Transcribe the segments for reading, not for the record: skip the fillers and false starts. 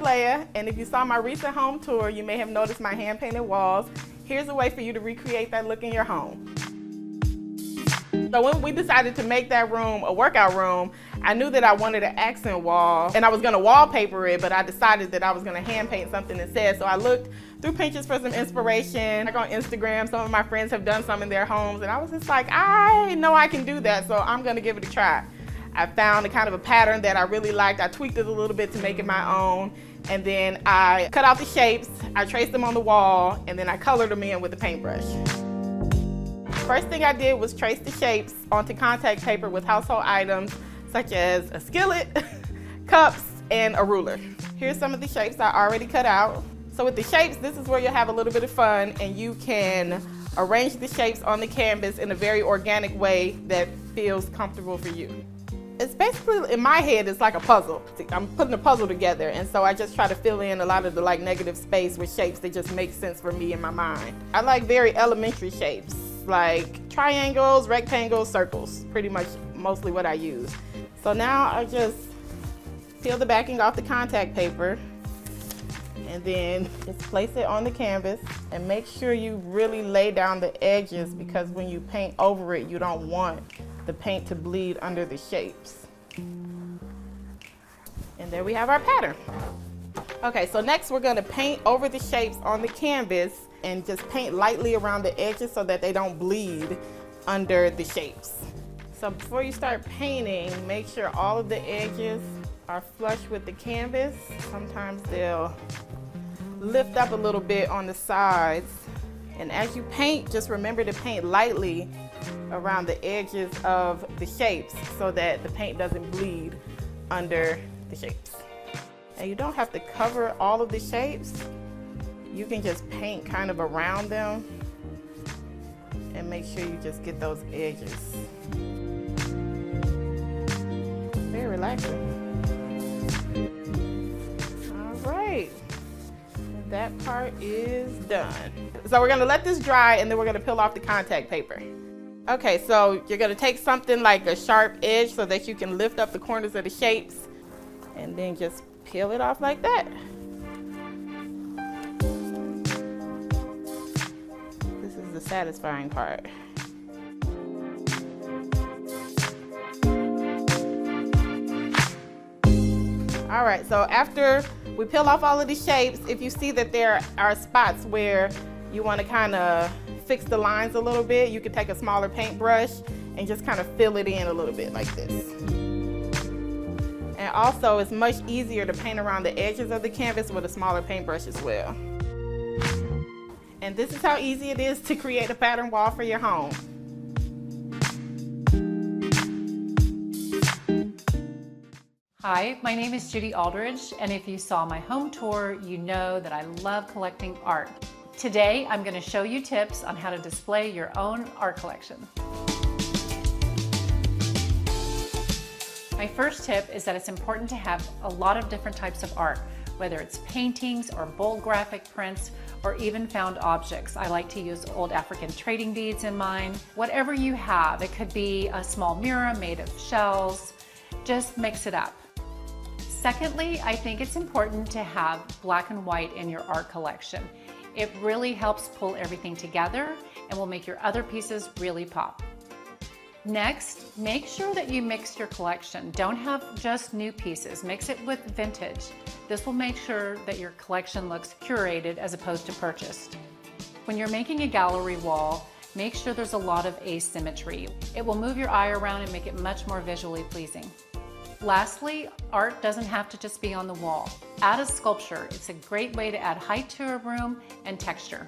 Leia, and if you saw my recent home tour, you may have noticed my hand-painted walls. Here's a way for you to recreate that look in your home. So when we decided to make that room a workout room, I knew that I wanted an accent wall, and I was gonna wallpaper it, but I decided that I was gonna hand paint something instead. So I looked through Pinterest for some inspiration. Like on Instagram, some of my friends have done some in their homes, and I was just like, I know I can do that, so I'm gonna give it a try. I found a kind of a pattern that I really liked. I tweaked it a little bit to make it my own, and then I cut out the shapes, I traced them on the wall, and then I colored them in with a paintbrush. First thing I did was trace the shapes onto contact paper with household items such as a skillet, cups, and a ruler. Here's some of the shapes I already cut out. So with the shapes, this is where you'll have a little bit of fun, and you can arrange the shapes on the canvas in a very organic way that feels comfortable for you. It's basically, in my head, it's like a puzzle. I'm putting a puzzle together, and so I just try to fill in a lot of the negative space with shapes that just make sense for me in my mind. I like very elementary shapes, like triangles, rectangles, circles, pretty much mostly what I use. So now I just peel the backing off the contact paper, and then just place it on the canvas, and make sure you really lay down the edges, because when you paint over it, you don't want the paint to bleed under the shapes. And there we have our pattern. Okay, so next we're gonna paint over the shapes on the canvas and just paint lightly around the edges so that they don't bleed under the shapes. So before you start painting, make sure all of the edges are flush with the canvas. Sometimes they'll lift up a little bit on the sides. And as you paint, just remember to paint lightly around the edges of the shapes so that the paint doesn't bleed under the shapes. And you don't have to cover all of the shapes. You can just paint kind of around them and make sure you just get those edges. Very relaxing. All right, that part is done. So we're gonna let this dry, and then we're gonna peel off the contact paper. Okay, so you're gonna take something like a sharp edge so that you can lift up the corners of the shapes, and then just peel it off like that. This is the satisfying part. All right, so after we peel off all of the shapes, if you see that there are spots where you want to kind of fix the lines a little bit, you can take a smaller paintbrush and just kind of fill it in a little bit like this. And also, it's much easier to paint around the edges of the canvas with a smaller paintbrush as well. And this is how easy it is to create a pattern wall for your home. Hi, my name is Judy Aldridge, and if you saw my home tour, you know that I love collecting art. Today, I'm going to show you tips on how to display your own art collection. My first tip is that it's important to have a lot of different types of art, whether it's paintings or bold graphic prints or even found objects. I like to use old African trading beads in mine. Whatever you have, it could be a small mirror made of shells, just mix it up. Secondly, I think it's important to have black and white in your art collection. It really helps pull everything together and will make your other pieces really pop. Next, make sure that you mix your collection. Don't have just new pieces, mix it with vintage. This will make sure that your collection looks curated as opposed to purchased. When you're making a gallery wall, make sure there's a lot of asymmetry. It will move your eye around and make it much more visually pleasing. Lastly, art doesn't have to just be on the wall. Add a sculpture. It's a great way to add height to a room and texture.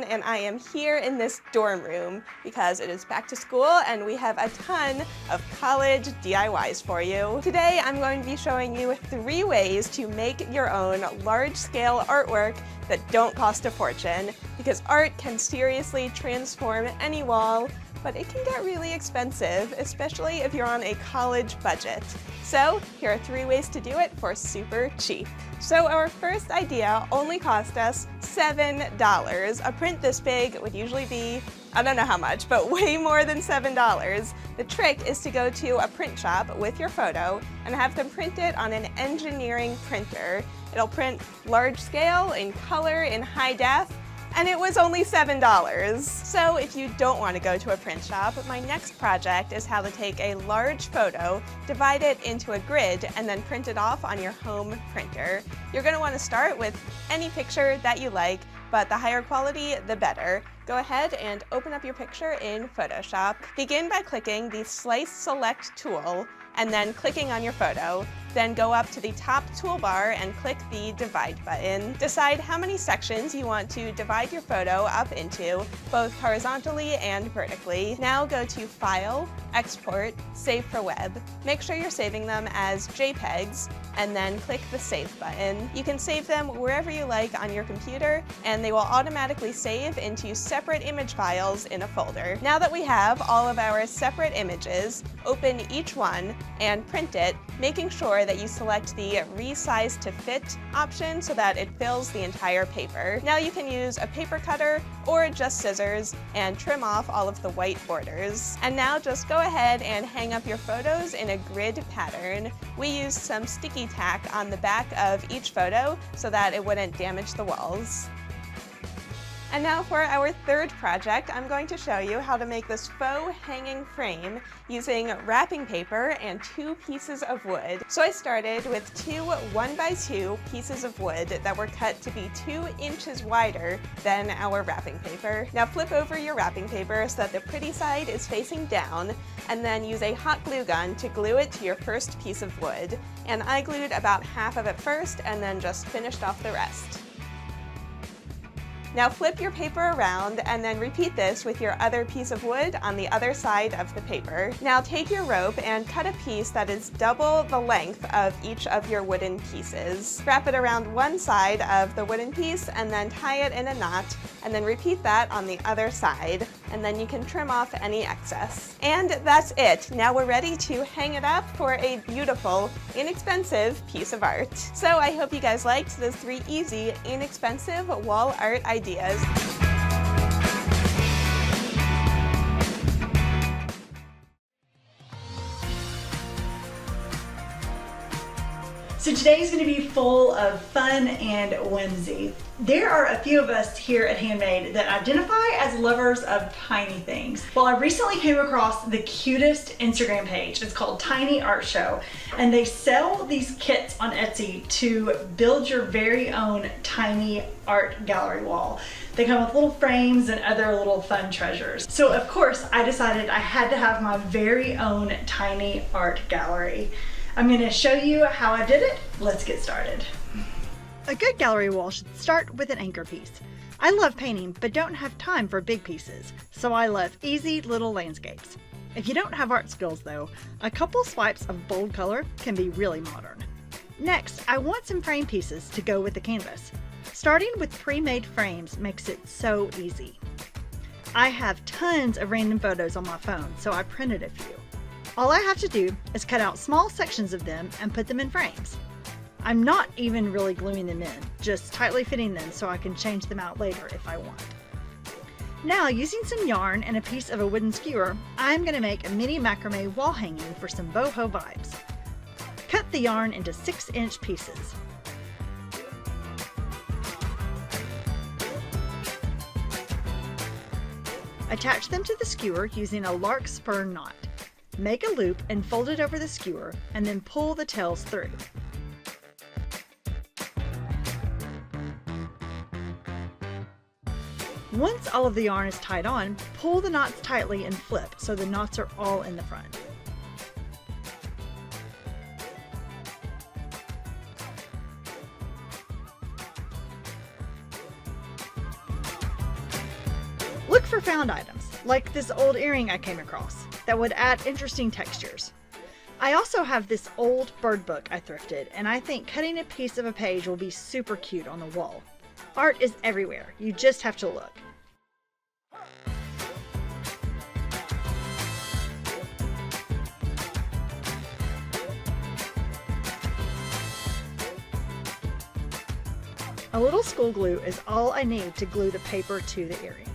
And I am here in this dorm room because it is back to school and we have a ton of college DIYs for you. Today I'm going to be showing you 3 ways to make your own large-scale artwork that don't cost a fortune, because art can seriously transform any wall, but it can get really expensive, especially if you're on a college budget. So here are 3 ways to do it for super cheap. So our first idea only cost us $7. A print this big would usually be, I don't know how much, but way more than $7. The trick is to go to a print shop with your photo and have them print it on an engineering printer. It'll print large scale, in color, in high def, and it was only $7. So if you don't want to go to a print shop, my next project is how to take a large photo, divide it into a grid, and then print it off on your home printer. You're going to want to start with any picture that you like, but the higher quality, the better. Go ahead and open up your picture in Photoshop. Begin by clicking the Slice Select tool and then clicking on your photo. Then go up to the top toolbar and click the Divide button. Decide how many sections you want to divide your photo up into, both horizontally and vertically. Now go to File, Export, Save for Web. Make sure you're saving them as JPEGs, and then click the Save button. You can save them wherever you like on your computer, and they will automatically save into separate image files in a folder. Now that we have all of our separate images, open each one and print it, making sure that you select the Resize to Fit option so that it fills the entire paper. Now you can use a paper cutter or just scissors and trim off all of the white borders. And now just go ahead and hang up your photos in a grid pattern. We used some sticky tack on the back of each photo so that it wouldn't damage the walls. And now for our third project, I'm going to show you how to make this faux hanging frame using wrapping paper and 2 pieces of wood. So I started with 2 1x2 pieces of wood that were cut to be 2 inches wider than our wrapping paper. Now flip over your wrapping paper so that the pretty side is facing down, and then use a hot glue gun to glue it to your first piece of wood. And I glued about half of it first and then just finished off the rest. Now flip your paper around and then repeat this with your other piece of wood on the other side of the paper. Now take your rope and cut a piece that is double the length of each of your wooden pieces. Wrap it around one side of the wooden piece and then tie it in a knot, and then repeat that on the other side, and then you can trim off any excess. And that's it. Now we're ready to hang it up for a beautiful, inexpensive piece of art. So I hope you guys liked those 3 easy, inexpensive wall art ideas. So today is going to be full of fun and whimsy. There are a few of us here at Handmade that identify as lovers of tiny things. Well, I recently came across the cutest Instagram page. It's called Tiny Art Show, and they sell these kits on Etsy to build your very own tiny art gallery wall. They come with little frames and other little fun treasures. So of course, I decided I had to have my very own tiny art gallery. I'm going to show you how I did it. Let's get started. A good gallery wall should start with an anchor piece. I love painting, but don't have time for big pieces, so I love easy little landscapes. If you don't have art skills though, a couple swipes of bold color can be really modern. Next, I want some frame pieces to go with the canvas. Starting with pre-made frames makes it so easy. I have tons of random photos on my phone, so I printed a few. All I have to do is cut out small sections of them and put them in frames. I'm not even really gluing them in, just tightly fitting them so I can change them out later if I want. Now, using some yarn and a piece of a wooden skewer, I'm going to make a mini macrame wall hanging for some boho vibes. Cut the yarn into 6-inch pieces. Attach them to the skewer using a larkspur knot. Make a loop and fold it over the skewer, and then pull the tails through. Once all of the yarn is tied on, pull the knots tightly and flip so the knots are all in the front. Look for found items, like this old earring I came across, that would add interesting textures. I also have this old bird book I thrifted, and I think cutting a piece of a page will be super cute on the wall. Art is everywhere, you just have to look. A little school glue is all I need to glue the paper to the earring.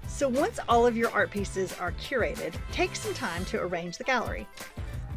So once all of your art pieces are curated, take some time to arrange the gallery.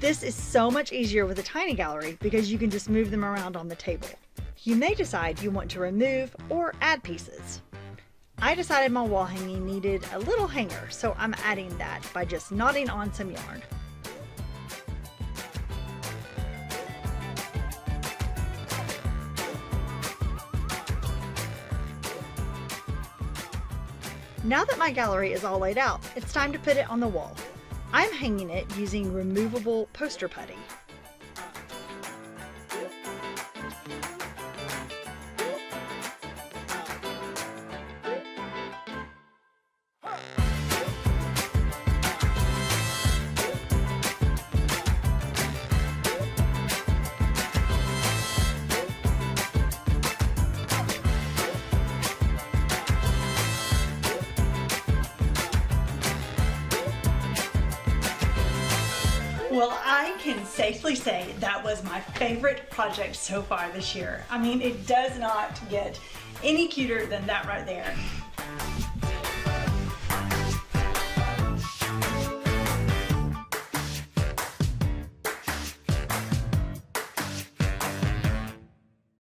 This is so much easier with a tiny gallery because you can just move them around on the table. You may decide you want to remove or add pieces. I decided my wall hanging needed a little hanger, so I'm adding that by just knotting on some yarn. Now that my gallery is all laid out, it's time to put it on the wall. I'm hanging it using removable poster putty. Well, I can safely say that was my favorite project so far this year. I mean, it does not get any cuter than that right there.